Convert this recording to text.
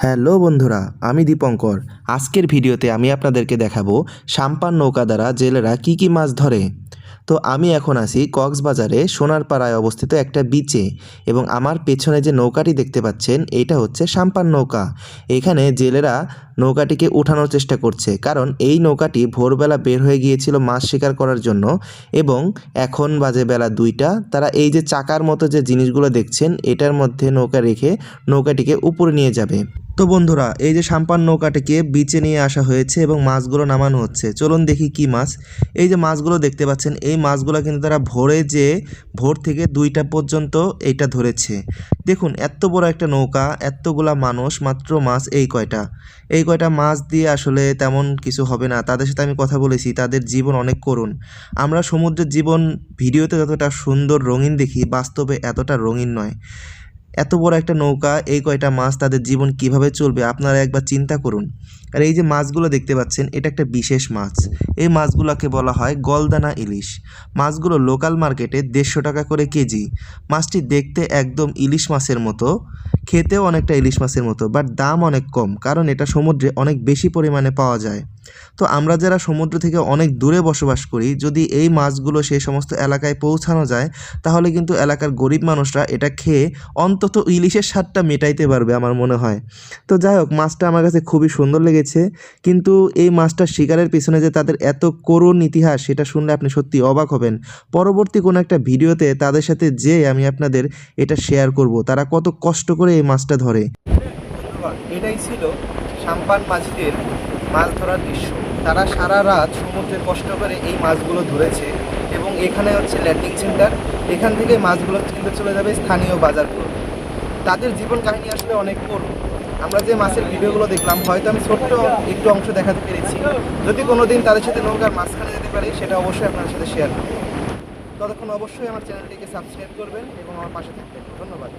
Hello বন্ধুরা, আমি দীপঙ্কর। আজকের ভিডিওতে আমি আপনাদেরকে দেখাবো সাম্পান নৌকা দ্বারা জেলেরা কী কী মাছ ধরে। তো আমি এখন আছি কক্সবাজারে সোনারপাড়ায় অবস্থিত একটা বিচে, এবং আমার পেছনে যে নৌকাটি দেখতে পাচ্ছেন এটা হচ্ছে সাম্পান নৌকা। এখানে জেলেরা নৌকাটিকে উঠানোর চেষ্টা করছে, কারণ এই নৌকাটি ভোরবেলা বের হয়ে গিয়েছিল মাছ শিকার করার জন্য, এবং এখন বাজে বেলা 2টা। তারা এই যে চাকার মতো যে জিনিসগুলো দেখছেন এটার মধ্যে নৌকা রেখে নৌকাটিকে উপরে নিয়ে যাবে। তো বন্ধুরা, এই যে সাম্পান নৌকাটিকে বিচে নিয়ে আসা হয়েছে এবং মাছগুলো নামানো হচ্ছে। চলুন দেখি কি মাছ। এই যে মাছগুলো দেখতে পাচ্ছেন, এই মাছগুলো কিন্তু তারা ভোর থেকে 2টা পর্যন্ত এইটা ধরেছে। দেখুন, এত বড় একটা নৌকা, এতগুলা মানুষ, মাত্র মাছ এই কয়টা মাছ দিয়ে আসলে তেমন কিছু হবে না। তাদের সাথে আমি কথা বলেছি, তাদের জীবন অনেক করুণ। আমরা সমুদ্রের জীবন ভিডিওতে যতটা সুন্দর রঙিন দেখি, বাস্তবে এতটা রঙিন নয়। এত বড় একটা নৌকা, এই কয়টা মাছ, তাদের জীবন কিভাবে চলবে আপনারা একবার চিন্তা করুন। আর এই যে মাছগুলো দেখতে পাচ্ছেন, এটা একটা বিশেষ মাছ। এই মাছগুলোকে বলা হয় গলদানা ইলিশ। মাছগুলো লোকাল মার্কেটে 150 টাকা করে কেজি। মাছটি দেখতে একদম ইলিশ মাছের মতো, খেতেও অনেকটা ইলিশ মাছের মতো, বাট দাম অনেক কম, কারণ এটা সমুদ্রে অনেক বেশি পরিমাণে পাওয়া যায়। তো আমরা যারা সমুদ্র থেকে অনেক দূরে বসবাস করি, যদি এই মাছগুলো সেই সমস্ত এলাকায় পৌঁছানো যায়, তাহলে কিন্তু এলাকার গরিব মানুষরা এটা খেয়ে অন্তত ইলিশের স্বাদটা মেটাইতে পারবে আমার মনে হয়। তো যাই হোক, মাছটা আমার কাছে খুবই সুন্দর লেগেছে, কিন্তু এই মাছটা শিকারের পিছনে যে তাদের এত করুণ ইতিহাস, সেটা শুনলে আপনি সত্যি অবাক হবেন। পরবর্তী কোনো একটা ভিডিওতে তাদের সাথে আমি আপনাদের এটা শেয়ার করব, তারা কত কষ্ট করে এই মাছটা ধরে। এটাই ছিল সাম্পান মাঝিদের মাছ ধরার দৃশ্য। তারা সারা রাত সমুদ্রে কষ্ট করে এই মাছগুলো ধরেছে, এবং এখানে হচ্ছে ল্যান্ডিং সেন্টার। এখান থেকে মাছগুলো কিন্তু চলে যাবে স্থানীয় বাজারগুলো। তাদের জীবন কাহিনী আসলে অনেক করুণ। আমরা যে মাছের ভিডিওগুলো দেখলাম, হয়তো আমি ছোট্ট একটু অংশ দেখাতে পেরেছি। যদি কোনো দিন তাদের সাথে নৌকার মাঝখানে যেতে পারি, সেটা অবশ্যই আপনার সাথে শেয়ার করব। ততক্ষণ অবশ্যই আমার চ্যানেলটিকে সাবস্ক্রাইব করবেন এবং আমার পাশে থাকবেন। ধন্যবাদ।